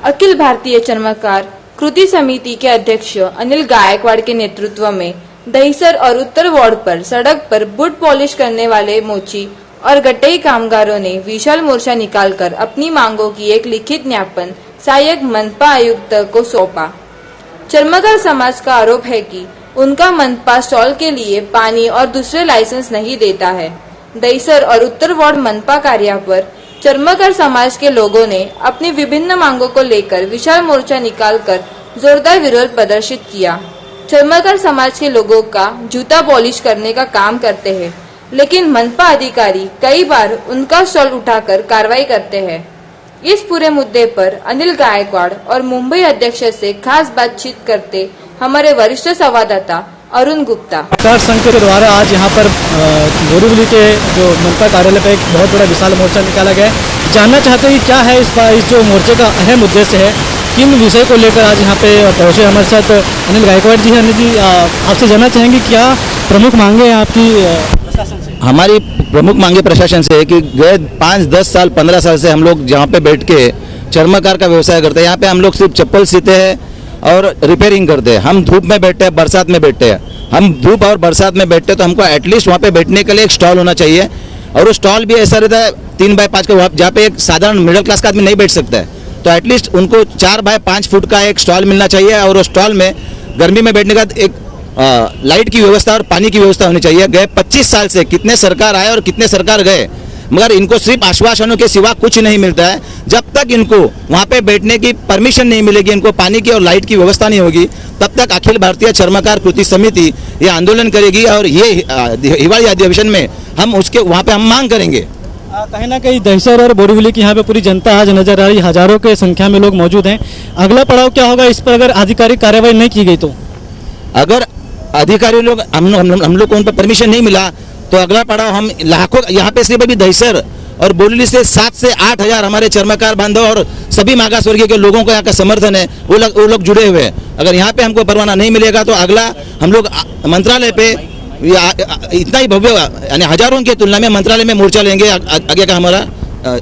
अखिल भारतीय चर्मकार कृति समिति के अध्यक्ष अनिल गायकवाड़ के नेतृत्व में दहिसर और उत्तर वार्ड पर सड़क पर बूट पॉलिश करने वाले मोची और गट्टई कामगारों ने विशाल मोर्चा निकालकर अपनी मांगों की एक लिखित ज्ञापन सहायक मनपा आयुक्त को सौंपा। चर्मकार समाज का आरोप है कि उनका मनपा स्टॉल के लिए पानी और दूसरे लाइसेंस नहीं देता है। दहिसर और उत्तर वार्ड मनपा कार्यालय पर चर्मकार समाज के लोगों ने अपनी विभिन्न मांगों को लेकर विशाल मोर्चा निकालकर जोरदार विरोध प्रदर्शित किया। चर्मकार समाज के लोगों का जूता पॉलिश करने का काम करते हैं, लेकिन मनपा अधिकारी कई बार उनका स्टॉल उठाकर कार्रवाई करते हैं। इस पूरे मुद्दे पर अनिल गायकवाड़ और मुंबई अध्यक्ष से खास बातचीत करते हमारे वरिष्ठ संवाददाता अरुण गुप्ता। चर्मकार संघ के द्वारा आज यहाँ पर बोरीवली के जो मनपा कार्यालय पर एक बहुत बड़ा विशाल मोर्चा निकाला गया है। जानना चाहते हैं क्या है इस जो मोर्चे का अहम उद्देश्य है, किन विषय को लेकर आज यहाँ पे पहुँचे। हमारे साथ अनिल गायकवाड़ जी हैं। अनिल जी, आपसे जानना चाहेंगे क्या प्रमुख मांगे हैं आपकी प्रशासन से? हमारी प्रमुख मांगे प्रशासन से है कि गए 5, 10 साल 15 साल से हम लोग जहाँ पे बैठ के चर्मकार का व्यवसाय करते हैं। यहाँ पे हम लोग सिर्फ चप्पल सीते हैं और रिपेयरिंग करते हैं। हम धूप में बैठते हैं, बरसात में बैठते हैं। हम धूप और बरसात में बैठते हैं तो हमको एटलीस्ट वहाँ पे बैठने के लिए एक स्टॉल होना चाहिए, और वो स्टॉल भी ऐसा रहता है 3 बाय 5 का, जहाँ पे एक साधारण मिडिल क्लास का आदमी नहीं बैठ सकता है। तो एटलीस्ट उनको 4 बाय 5 फुट का एक स्टॉल मिलना चाहिए, और उस स्टॉल में गर्मी में बैठने का एक लाइट की व्यवस्था और पानी की व्यवस्था होनी चाहिए। गए 25 साल से कितने सरकार आए और कितने सरकार गए, मगर इनको सिर्फ आश्वासनों के सिवा कुछ नहीं मिलता है। जब तक इनको वहाँ पे बैठने की परमिशन नहीं मिलेगी, इनको पानी की और लाइट की व्यवस्था नहीं होगी, तब तक अखिल भारतीय चर्मकार कृति समिति ये आंदोलन करेगी। और ये हिवाड़ी अधिवेशन में हम उसके वहाँ पे हम मांग करेंगे। कहीं ना कहीं दहिसर और बोरीवली की यहाँ पे पूरी जनता आज नजर आ रही, हजारों के संख्या में लोग मौजूद हैं। अगला पड़ाव क्या होगा इस पर अगर आधिकारिक कार्रवाई नहीं की गई तो? अगर अधिकारी लोग हम लोग को उन पर परमिशन नहीं मिला तो अगला पड़ाव हम लाखों, यहाँ पे सिर्फ अभी दहिसर और बोरीवली से 7 से 8 हजार हमारे चर्मकार बांधव और सभी मागास वर्गीय के लोगों को यहाँ का समर्थन है, वो लोग जुड़े हुए हैं। अगर यहाँ पे हमको परवाना नहीं मिलेगा तो अगला हम लोग मंत्रालय पे इतना ही भव्य, यानी हजारों की तुलना में मंत्रालय में मोर्चा लेंगे। आगे का हमारा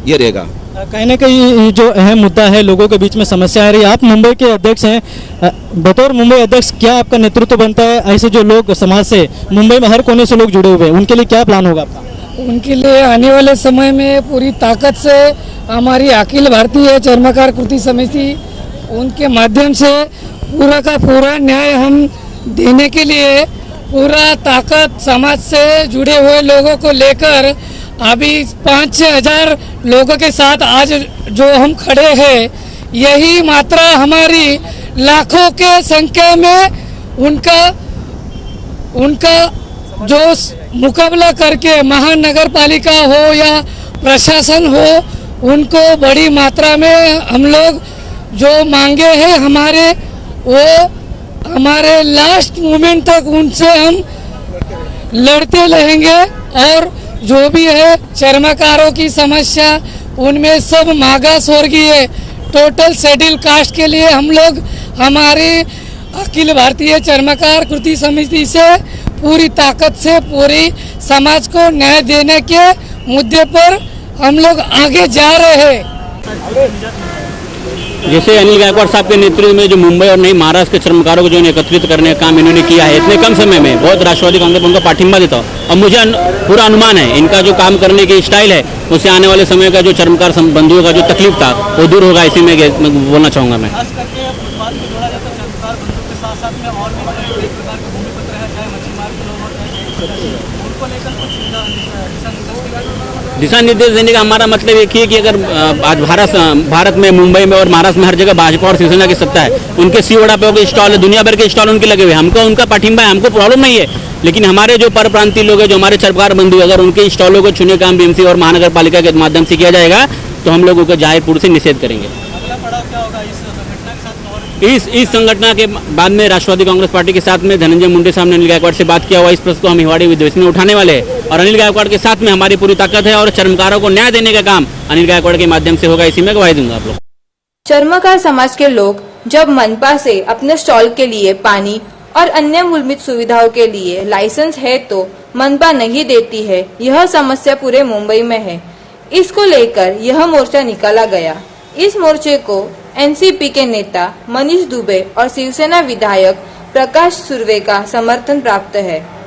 ये रहेगा। कहीं ना कहीं जो अहम मुद्दा है, लोगों के बीच में समस्या आ रही है। आप मुंबई के अध्यक्ष हैं, बतौर मुंबई अध्यक्ष क्या आपका नेतृत्व बनता है? ऐसे जो लोग समाज से मुंबई में हर कोने से लोग जुड़े हुए हैं, उनके लिए क्या प्लान होगा आपका? उनके लिए आने वाले समय में पूरी ताकत से हमारी अखिल भारतीय चर्मकार कृति समिति, उनके माध्यम से पूरा का पूरा न्याय हम देने के लिए पूरा ताकत समाज से जुड़े हुए लोगों को लेकर अभी 5-6 हजार लोगों के साथ आज जो हम खड़े हैं, यही मात्रा हमारी लाखों के संख्या में उनका जो मुकाबला करके महानगर पालिका हो या प्रशासन हो, उनको बड़ी मात्रा में हम लोग जो मांगे हैं हमारे, वो हमारे लास्ट मोमेंट तक उनसे हम लड़ते रहेंगे। और जो भी है चर्मकारों की समस्या, उनमें सब मागास वर्गीय टोटल शेड्यूल कास्ट के लिए हम लोग हमारी अखिल भारतीय चर्मकार कृति समिति से पूरी ताकत से पूरी समाज को न्याय देने के मुद्दे पर हम लोग आगे जा रहे हैं। जैसे अनिल गायकवाड़ साहब के नेतृत्व में जो मुंबई और नई महाराष्ट्र के चर्मकारों को जो एकत्रित करने का काम इन्होंने किया है, इतने कम समय में बहुत राष्ट्रवादी कांग्रेस उनका पाठिंबा देता है। और मुझे पूरा अनुमान है इनका जो काम करने की स्टाइल है, उससे आने वाले समय का जो चर्मकार बंधुओं का जो तकलीफ था वो दूर होगा। इसी में बोलना चाहूँगा मैं। दिशा निर्देश देने का हमारा मतलब एक ही है कि अगर आज भारत में मुंबई में और महाराष्ट्र में हर जगह भाजपा और शिवसेना की सत्ता है, उनके सी वड़ा पे स्टॉल है, दुनिया भर के स्टॉल उनके लगे हुए हैं। हमको उनका पाठिंबा है, हमको प्रॉब्लम नहीं है। लेकिन हमारे जो पर प्रांतीय लोग हैं, जो हमारे चर्मकार बंधु, अगर उनके स्टॉलों को छूने का काम बीएमसी और महानगर पालिका के माध्यम से किया जाएगा तो हम लोग उनका जाहिर से निषेध करेंगे। इस संगठन के बाद में राष्ट्रवादी कांग्रेस पार्टी के साथ में धनंजय मुंडे साहब ने अनिल गायकवाड़ से बात किया हुआ। इस प्रश्न को हम हिवाड़ी अधिवेशन में उठाने वाले हैं और अनिल गायकवाड़ के साथ में हमारी पूरी ताकत है और चर्मकारों को न्याय देने का काम अनिल गायकवाड़ के माध्यम से होगा। इसी में गवाही दूंगा आप लोग। चर्मकार समाज के लोग जब मनपा से अपने स्टॉल के लिए पानी और अन्य मूलभूत सुविधाओं के लिए लाइसेंस है तो मनपा नहीं देती है, यह समस्या पूरे मुंबई में है। इसको लेकर यह मोर्चा निकाला गया। इस मोर्चे को एनसीपी के नेता मनीष दुबे और शिवसेना विधायक प्रकाश सुर्वे का समर्थन प्राप्त है।